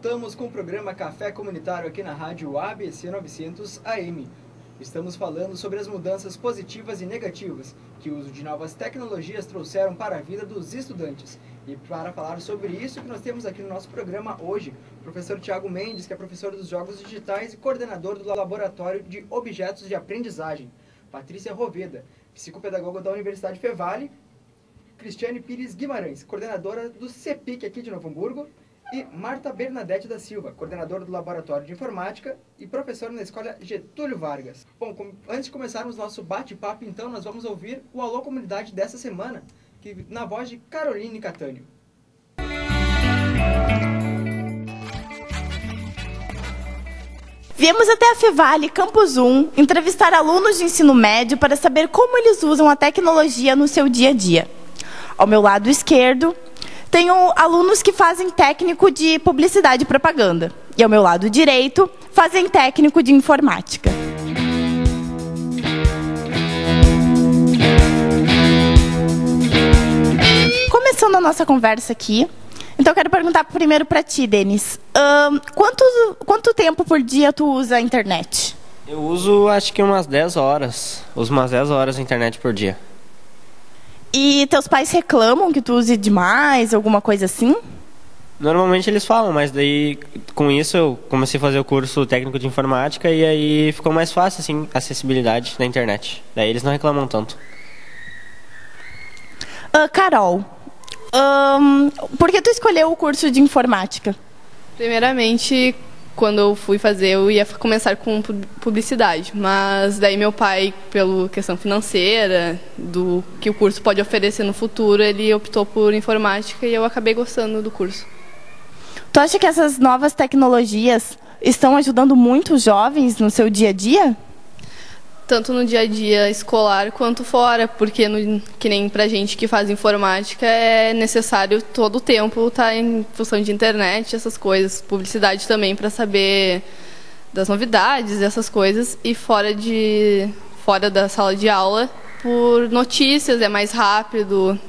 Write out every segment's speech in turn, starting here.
voltamos com o programa Café Comunitário aqui na rádio ABC 900 AM. Estamos falando sobre as mudanças positivas e negativas que o uso de novas tecnologias trouxeram para a vida dos estudantes. E para falar sobre isso, que nós temos aqui no nosso programa hoje, o professor Thiago Mendes, que é professor dos Jogos Digitais e coordenador do Laboratório de Objetos de Aprendizagem. Patrícia Roveda, psicopedagoga da Universidade Fevale. Cristiane Pires Guimarães, coordenadora do CEPIC aqui de Novo Hamburgo. E Marta Bernadette da Silva, coordenadora do Laboratório de Informática e professora na Escola Getúlio Vargas. Bom, antes de começarmos nosso bate-papo, então, nós vamos ouvir o Alô Comunidade dessa semana, na voz de Caroline Catânio. Viemos até a Fevale, Campus 1, entrevistar alunos de ensino médio para saber como eles usam a tecnologia no seu dia a dia. Ao meu lado esquerdo, tenho alunos que fazem técnico de publicidade e propaganda. E ao meu lado direito, fazem técnico de informática. Começando a nossa conversa aqui, então eu quero perguntar primeiro para ti, Denis. Quanto tempo por dia tu usa a internet? Eu uso acho que umas 10 horas. Uso umas 10 horas a internet por dia. E teus pais reclamam que tu use demais, alguma coisa assim? Normalmente eles falam, mas daí com isso eu comecei a fazer o curso técnico de informática e aí ficou mais fácil assim a acessibilidade da internet. Daí eles não reclamam tanto. Carol, por que tu escolheu o curso de informática? Primeiramente, quando eu fui fazer, eu ia começar com publicidade, mas daí meu pai, pela questão financeira, do que o curso pode oferecer no futuro, ele optou por informática e eu acabei gostando do curso. Tu acha que essas novas tecnologias estão ajudando muito os jovens no seu dia a dia? Tanto no dia a dia escolar quanto fora, porque que nem pra gente que faz informática é necessário todo o tempo estar em função de internet, essas coisas, publicidade também para saber das novidades, essas coisas, e fora da sala de aula, por notícias, é mais rápido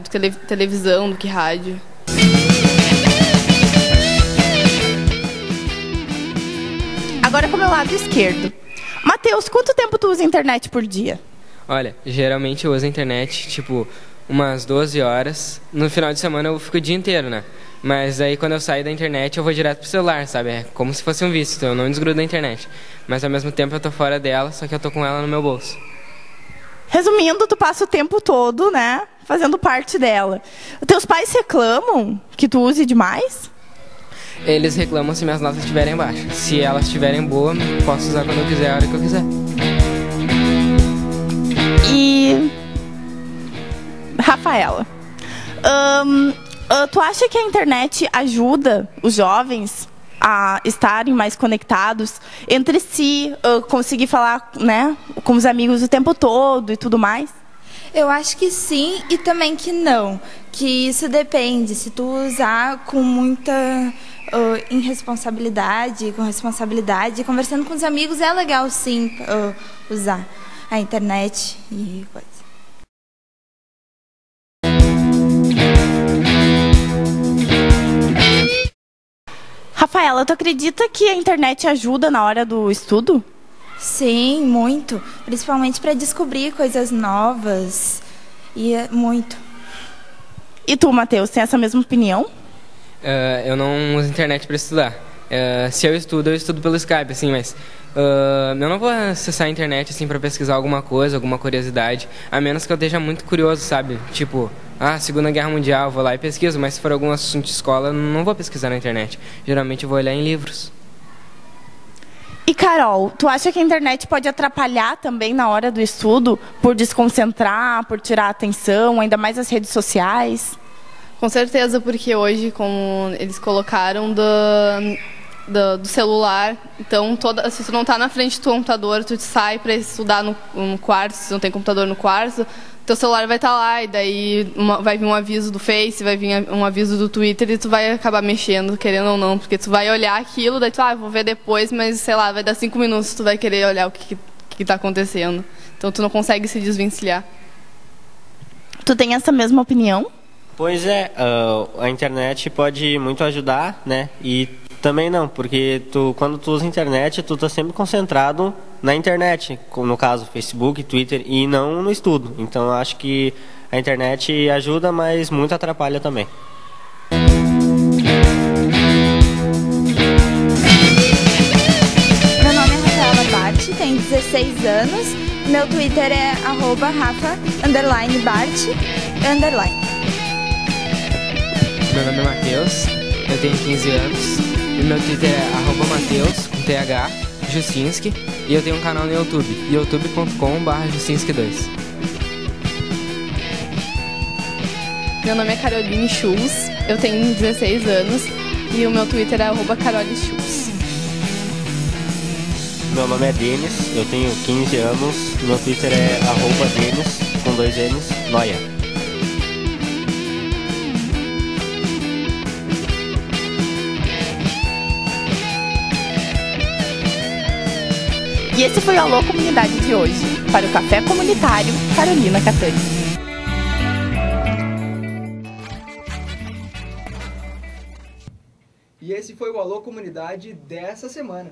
que televisão do que rádio. Agora com o meu lado esquerdo. Matheus, quanto tempo tu usa a internet por dia? Olha, geralmente eu uso a internet, tipo, umas 12 horas. No final de semana eu fico o dia inteiro, né? Mas aí quando eu saio da internet eu vou direto pro celular, sabe? É como se fosse um vício, então eu não desgrudo da internet. Mas ao mesmo tempo eu tô fora dela, só que eu tô com ela no meu bolso. Resumindo, tu passa o tempo todo, né, fazendo parte dela. Teus pais reclamam que tu use demais? Eles reclamam se minhas notas estiverem baixas. Se elas estiverem boas, posso usar quando eu quiser, a hora que eu quiser. E Rafaela, tu acha que a internet ajuda os jovens a estarem mais conectados entre si, conseguir falar, né, com os amigos o tempo todo e tudo mais? Eu acho que sim e também que não. Que isso depende. Se tu usar com muita irresponsabilidade, com responsabilidade, conversando com os amigos, é legal sim usar a internet e coisa. Rafaela, tu acredita que a internet ajuda na hora do estudo? Sim, muito. Principalmente para descobrir coisas novas. E muito. E tu, Matheus, tem essa mesma opinião? Eu não uso internet para estudar. Se eu estudo pelo Skype, assim, mas eu não vou acessar a internet assim para pesquisar alguma coisa, alguma curiosidade, a menos que eu esteja muito curioso, sabe? Tipo, Segunda Guerra Mundial, vou lá e pesquiso, mas se for algum assunto de escola, eu não vou pesquisar na internet. Geralmente eu vou olhar em livros. E Carol, tu acha que a internet pode atrapalhar também na hora do estudo, por desconcentrar, por tirar a atenção, ainda mais as redes sociais? Com certeza, porque hoje, como eles colocaram do celular, então se tu não tá na frente do computador, tu sai para estudar no quarto, se não tem computador no quarto, teu celular vai estar lá e daí vai vir um aviso do Face, vai vir um aviso do Twitter e tu vai acabar mexendo, querendo ou não, porque tu vai olhar aquilo, daí tu, vou ver depois, mas sei lá, vai dar 5 minutos, tu vai querer olhar o que tá acontecendo. Então tu não consegue se desvencilhar. Tu tem essa mesma opinião? Pois é, a internet pode muito ajudar, né? E Também não, porque quando tu usa a internet, tu tá sempre concentrado na internet, no caso Facebook, Twitter, e não no estudo. Então eu acho que a internet ajuda, mas muito atrapalha também. Meu nome é Rafaela Bart, tenho 16 anos. Meu Twitter é @Rafa_Bart_. Meu nome é Matheus, eu tenho 15 anos. E meu Twitter é @Mateus, com TH, Justinski. E eu tenho um canal no YouTube, youtube.com/Justinski2. Meu nome é Caroline Schulz, eu tenho 16 anos e o meu Twitter é @CaroliSchulz. Meu nome é Denis, eu tenho 15 anos, meu Twitter é @Denis, com 2 N's, Noia. E esse foi o Alô Comunidade de hoje. Para o Café Comunitário, Carolina Catani. E esse foi o Alô Comunidade dessa semana.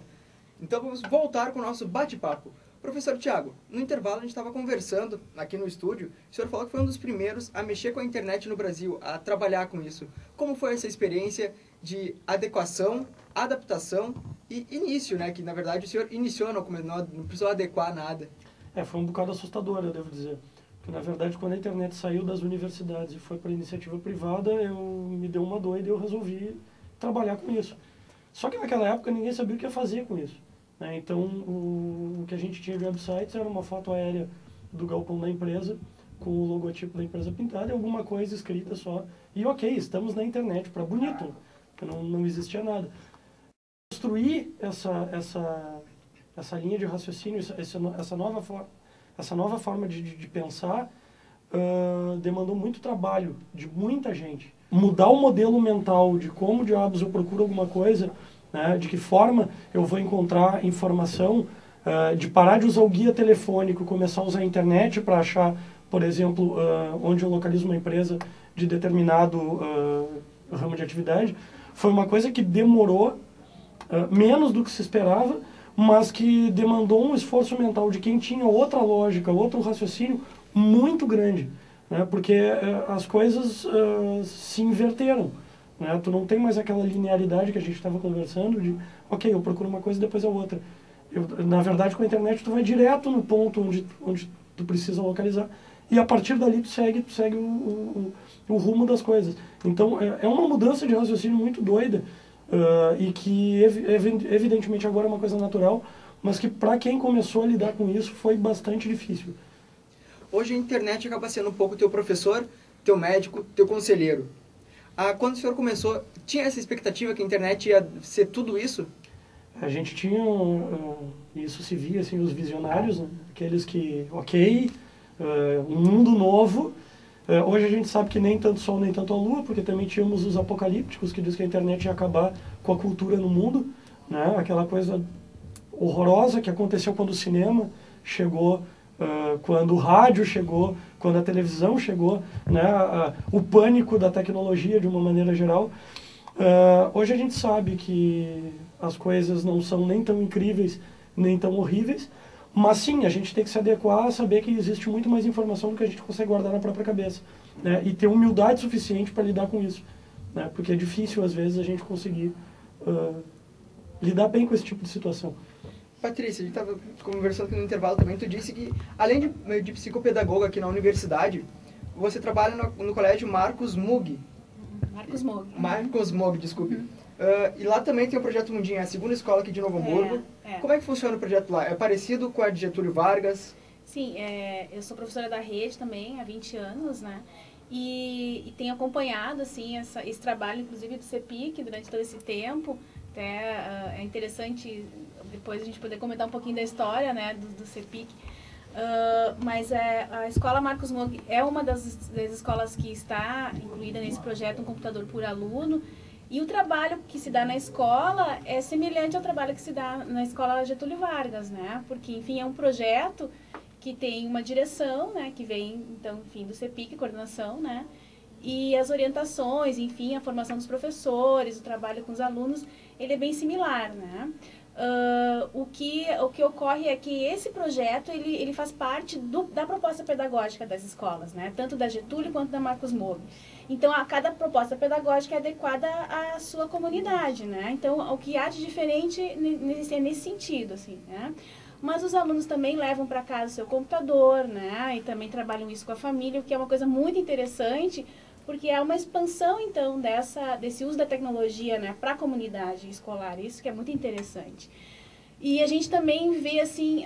Então vamos voltar com o nosso bate-papo. Professor Tiago, no intervalo a gente estava conversando aqui no estúdio, o senhor falou que foi um dos primeiros a mexer com a internet no Brasil, a trabalhar com isso. Como foi essa experiência de adequação, adaptação e início, né? Que na verdade o senhor iniciou, não precisou adequar nada. Foi um bocado assustador, eu devo dizer. Porque na verdade quando a internet saiu das universidades e foi para a iniciativa privada, me deu uma doida e eu resolvi trabalhar com isso. Só que naquela época ninguém sabia o que ia fazer com isso. Então, o que a gente tinha de websites era uma foto aérea do galpão da empresa, com o logotipo da empresa pintado e alguma coisa escrita só. E ok, estamos na internet, para bonito, porque não existia nada. Construir essa linha de raciocínio, essa nova forma de pensar, demandou muito trabalho de muita gente. Mudar o modelo mental de como diabos eu procuro alguma coisa, né, de que forma eu vou encontrar informação, de parar de usar o guia telefônico, começar a usar a internet para achar, por exemplo, onde eu localizo uma empresa de determinado ramo de atividade, foi uma coisa que demorou menos do que se esperava, mas que demandou um esforço mental de quem tinha outra lógica, outro raciocínio muito grande, né, porque as coisas se inverteram. Né? Tu não tem mais aquela linearidade que a gente estava conversando de, ok, eu procuro uma coisa e depois a outra. Na verdade, com a internet, tu vai direto no ponto onde tu precisa localizar e a partir dali tu segue o rumo das coisas. Então, é uma mudança de raciocínio muito doida e que, evidentemente, agora é uma coisa natural, mas que para quem começou a lidar com isso foi bastante difícil. Hoje a internet acaba sendo um pouco teu professor, teu médico, teu conselheiro. Quando o senhor começou, tinha essa expectativa que a internet ia ser tudo isso? A gente tinha, isso se via, assim, os visionários, né? Aqueles que, ok, um mundo novo. Hoje a gente sabe que nem tanto sol, nem tanto a lua, porque também tínhamos os apocalípticos que diz que a internet ia acabar com a cultura no mundo, né? Aquela coisa horrorosa que aconteceu quando o cinema chegou, quando o rádio chegou, quando a televisão chegou, né, o pânico da tecnologia de uma maneira geral. Hoje a gente sabe que as coisas não são nem tão incríveis, nem tão horríveis, mas sim, a gente tem que se adequar a saber que existe muito mais informação do que a gente consegue guardar na própria cabeça, né, e ter humildade suficiente para lidar com isso, né, porque é difícil às vezes a gente conseguir lidar bem com esse tipo de situação. Patrícia, a gente estava conversando aqui no intervalo também, tu disse que, além de psicopedagoga aqui na universidade, você trabalha no colégio Marcos Moog. Marcos Moog, desculpe. E lá também tem o Projeto Mundinho, a segunda escola aqui de Novo Hamburgo. Como é que funciona o projeto lá? É parecido com a de Getúlio Vargas? Sim, eu sou professora da rede também, há 20 anos, né? E tenho acompanhado, assim, esse trabalho, inclusive, do CEPIC durante todo esse tempo. Até é interessante depois a gente poder comentar um pouquinho da história, né, do CEPIC. Mas a Escola Marcos Moog é uma das escolas que está incluída nesse projeto Um Computador por Aluno. E o trabalho que se dá na escola é semelhante ao trabalho que se dá na Escola Getúlio Vargas, né? Porque, enfim, é um projeto que tem uma direção, né, que vem, então, enfim, do CEPIC, coordenação, né? E as orientações, enfim, a formação dos professores, o trabalho com os alunos, ele é bem similar, né? O que ocorre é que esse projeto ele faz parte da proposta pedagógica das escolas, né? Tanto da Getúlio quanto da Marcos Mob. Então, cada proposta pedagógica é adequada à sua comunidade, né? Então, o que há de diferente nesse sentido, assim, né? Mas os alunos também levam para casa o seu computador, né? E também trabalham isso com a família, o que é uma coisa muito interessante, porque é uma expansão, então, desse uso da tecnologia, né, para a comunidade escolar. Isso que é muito interessante. E a gente também vê, assim,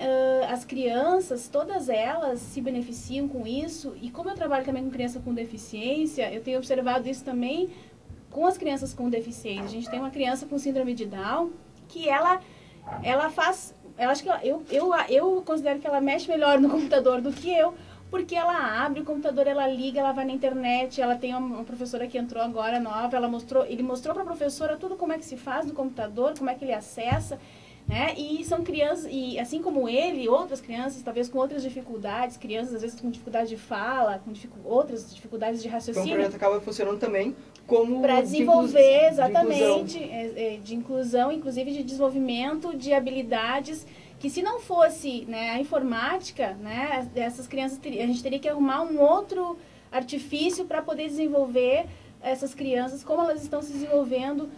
as crianças, todas elas se beneficiam com isso. E como eu trabalho também com criança com deficiência, eu tenho observado isso também com as crianças com deficiência. A gente tem uma criança com síndrome de Down, que ela faz... Eu acho que eu considero que ela mexe melhor no computador do que eu, porque ela abre o computador, ela liga, ela vai na internet. Ela tem uma professora que entrou agora, nova, ele mostrou para a professora tudo como é que se faz no computador, como é que ele acessa, né? E são crianças, e assim como ele, outras crianças, talvez com outras dificuldades, crianças às vezes com dificuldade de fala, com outras dificuldades de raciocínio. Então o projeto acaba funcionando também como para desenvolver, exatamente, de inclusão, inclusive de desenvolvimento de habilidades que, se não fosse, né, a informática, né, essas crianças, a gente teria que arrumar um outro artifício para poder desenvolver essas crianças, como elas estão se desenvolvendo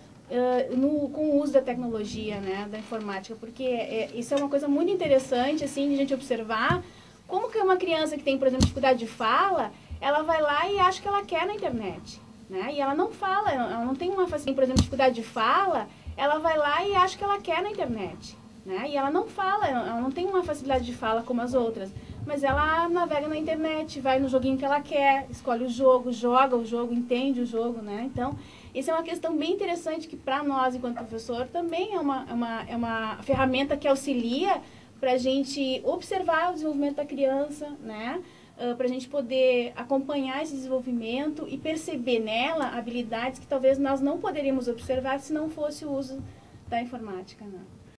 com o uso da tecnologia, né, da informática, porque isso é uma coisa muito interessante, assim, de a gente observar como que uma criança que tem, por exemplo, dificuldade de fala, ela vai lá e acha que ela quer na internet, né, e ela não fala, ela não tem uma facilidade, por exemplo, dificuldade de fala, ela vai lá e acha que ela quer na internet, né, e ela não fala, ela não tem uma facilidade de fala como as outras, mas ela navega na internet, vai no joguinho que ela quer, escolhe o jogo, joga o jogo, entende o jogo, né, então... Isso é uma questão bem interessante que, para nós, enquanto professor, também é uma ferramenta que auxilia para a gente observar o desenvolvimento da criança, né? Para a gente poder acompanhar esse desenvolvimento e perceber nela habilidades que talvez nós não poderíamos observar se não fosse o uso da informática, né?